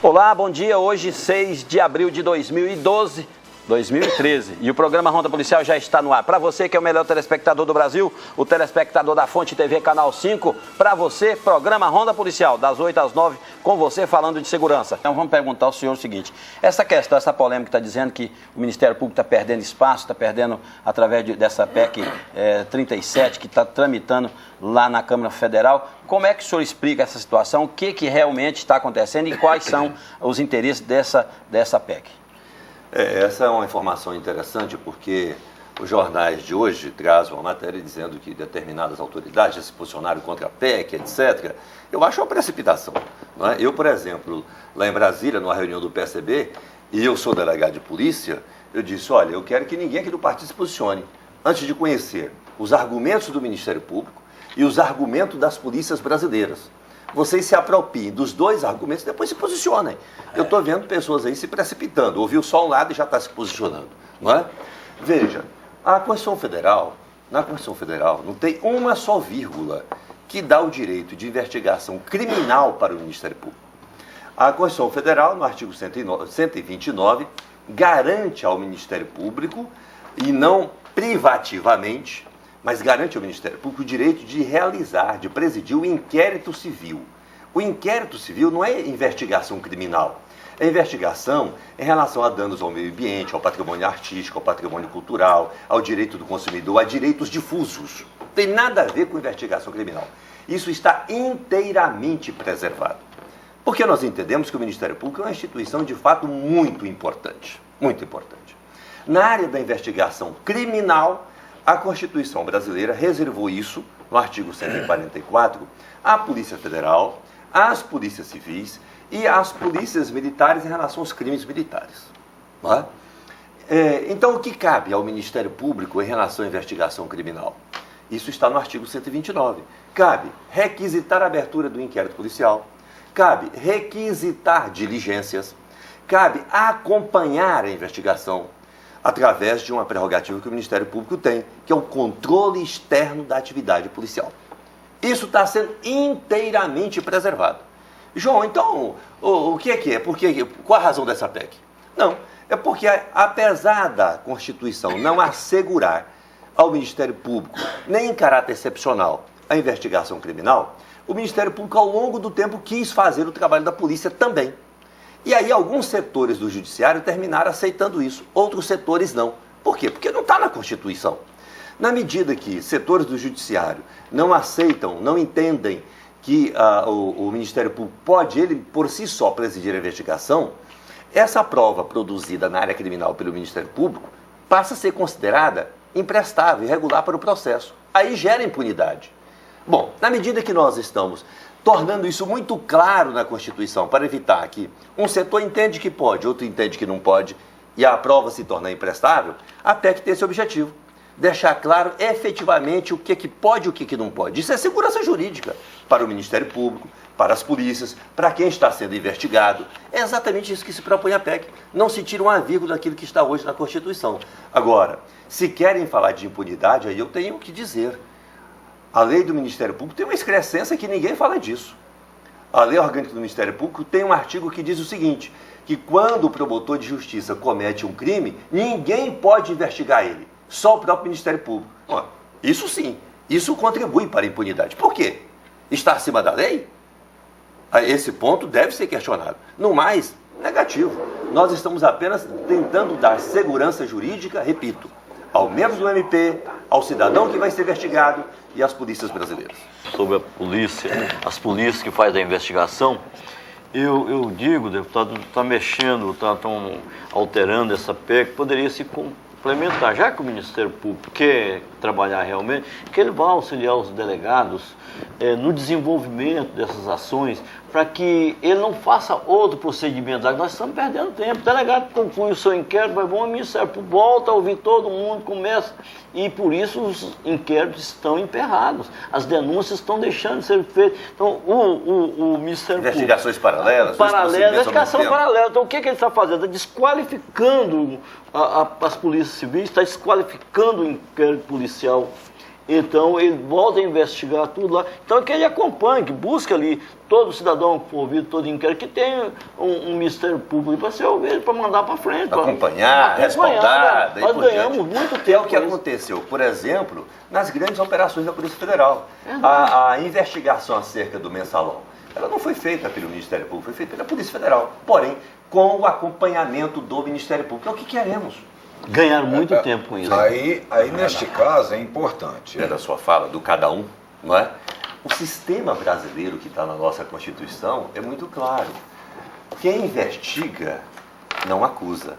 Olá, bom dia. Hoje, 6 de abril de 2013. E o programa Ronda Policial já está no ar. Para você que é o melhor telespectador do Brasil, o telespectador da Fonte TV Canal 5, para você, programa Ronda Policial, das 8 às 9, com você falando de segurança. Então vamos perguntar ao senhor o seguinte: essa questão, essa polêmica está dizendo que o Ministério Público está perdendo espaço, está perdendo através dessa PEC 37 que está tramitando lá na Câmara Federal. Como é que o senhor explica essa situação? O que realmente está acontecendo e quais são os interesses dessa PEC? Essa é uma informação interessante porque os jornais de hoje trazem uma matéria dizendo que determinadas autoridades já se posicionaram contra a PEC, etc. Eu acho uma precipitação. Não é? Eu, por exemplo, lá em Brasília, numa reunião do PSB, e eu sou delegado de polícia, eu disse, olha, eu quero que ninguém aqui do partido se posicione antes de conhecer os argumentos do Ministério Público e os argumentos das polícias brasileiras. Vocês se apropriem dos dois argumentos e depois se posicionem. Eu estou vendo pessoas aí se precipitando. Ouviu só um lado e já está se posicionando. Não é? Veja, na Constituição Federal não tem uma só vírgula que dá o direito de investigação criminal para o Ministério Público. A Constituição Federal, no artigo 129, garante ao Ministério Público, e não privativamente, mas garante ao Ministério Público o direito de realizar, de presidir o inquérito civil. O inquérito civil não é investigação criminal. É investigação em relação a danos ao meio ambiente, ao patrimônio artístico, ao patrimônio cultural, ao direito do consumidor, a direitos difusos. Não tem nada a ver com investigação criminal. Isso está inteiramente preservado. Porque nós entendemos que o Ministério Público é uma instituição de fato muito importante. Muito importante. Na área da investigação criminal, a Constituição brasileira reservou isso, no artigo 144, à Polícia Federal, às polícias civis e às polícias militares em relação aos crimes militares. Não é? Então, o que cabe ao Ministério Público em relação à investigação criminal? Isso está no artigo 129. Cabe requisitar a abertura do inquérito policial, cabe requisitar diligências, cabe acompanhar a investigação, através de uma prerrogativa que o Ministério Público tem, que é o controle externo da atividade policial. Isso está sendo inteiramente preservado. João, então, o que é? Qual a razão dessa PEC? Não, é porque, apesar da Constituição não assegurar ao Ministério Público, nem em caráter excepcional, a investigação criminal, o Ministério Público, ao longo do tempo, quis fazer o trabalho da polícia também. E aí alguns setores do judiciário terminaram aceitando isso, outros setores não. Por quê? Porque não está na Constituição. Na medida que setores do judiciário não aceitam, não entendem que o Ministério Público pode, ele por si só, presidir a investigação, essa prova produzida na área criminal pelo Ministério Público passa a ser considerada imprestável, irregular para o processo. Aí gera impunidade. Bom, na medida que nós estamos tornando isso muito claro na Constituição, para evitar que um setor entende que pode, outro entende que não pode, e a prova se torna imprestável, a PEC tem esse objetivo. Deixar claro efetivamente o que pode e o que não pode. Isso é segurança jurídica para o Ministério Público, para as polícias, para quem está sendo investigado. É exatamente isso que se propõe a PEC. Não se tira uma vírgula daquilo que está hoje na Constituição. Agora, se querem falar de impunidade, aí eu tenho o que dizer. A lei do Ministério Público tem uma excrescência que ninguém fala disso. A lei orgânica do Ministério Público tem um artigo que diz o seguinte, que quando o promotor de justiça comete um crime, ninguém pode investigar ele, só o próprio Ministério Público. Bom, isso sim, isso contribui para a impunidade. Por quê? Está acima da lei? Esse ponto deve ser questionado. No mais, negativo. Nós estamos apenas tentando dar segurança jurídica, repito, ao membro do MP, ao cidadão que vai ser investigado e às polícias brasileiras. Sobre a polícia, as polícias que fazem a investigação, eu digo, deputado, está mexendo, está alterando essa PEC, poderia se complementar, já que o Ministério Público quer trabalhar realmente, que ele vá auxiliar os delegados no desenvolvimento dessas ações, para que ele não faça outro procedimento. Nós estamos perdendo tempo. O delegado conclui o seu inquérito, vai bom, o Ministério Público volta a ouvir todo mundo, começa, e por isso os inquéritos estão emperrados. As denúncias estão deixando de ser feitas. Então, o Ministério Público... Investigações paralelas. Investigação paralela. Então, o que ele está fazendo? Está desqualificando as polícias civis, está desqualificando o inquérito policial Então ele volta a investigar tudo lá. Então é que ele acompanhe, que busca ali todo cidadão que for ouvido, todo inquérito, que tem um Ministério Público para ser ouvido, para mandar para frente. Acompanhar, respaldar, daí Nós por ganhamos diante. muito Que é tempo. o que com isso. aconteceu, por exemplo, nas grandes operações da Polícia Federal. A investigação acerca do mensalão, ela não foi feita pelo Ministério Público, foi feita pela Polícia Federal. Porém, com o acompanhamento do Ministério Público. É o que queremos. Ganharam muito tempo com isso. Aí, neste caso, é importante. Da sua fala, do cada um, não é? O sistema brasileiro que está na nossa Constituição é muito claro. Quem investiga não acusa.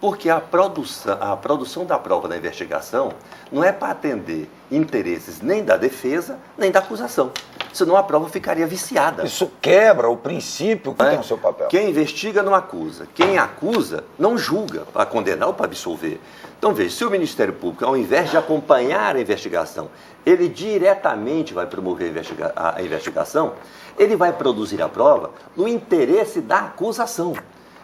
Porque a produção da prova da investigação não é para atender interesses nem da defesa, nem da acusação. Senão a prova ficaria viciada. Isso quebra o princípio que tem o seu papel. Quem investiga não acusa. Quem acusa não julga para condenar ou para absolver. Então veja, se o Ministério Público, ao invés de acompanhar a investigação, ele diretamente vai promover a investigação, ele vai produzir a prova no interesse da acusação.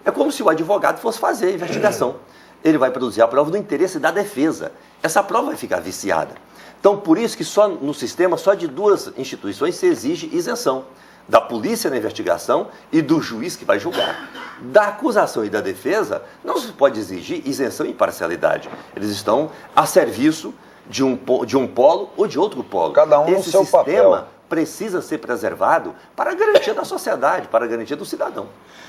É como se o advogado fosse fazer a investigação. Ele vai produzir a prova no interesse da defesa. Essa prova vai ficar viciada. Então, por isso que só no sistema, só de duas instituições se exige isenção. Da polícia na investigação e do juiz que vai julgar. Da acusação e da defesa, não se pode exigir isenção e imparcialidade. Eles estão a serviço de um polo ou de outro polo. Cada um no seu papel. Esse sistema precisa ser preservado para a garantia da sociedade, para a garantia do cidadão.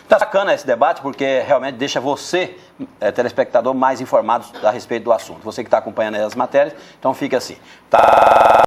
Tá bacana esse debate, porque realmente deixa você, telespectador, mais informado a respeito do assunto. Você que está acompanhando aí as matérias, então fica assim. Tá.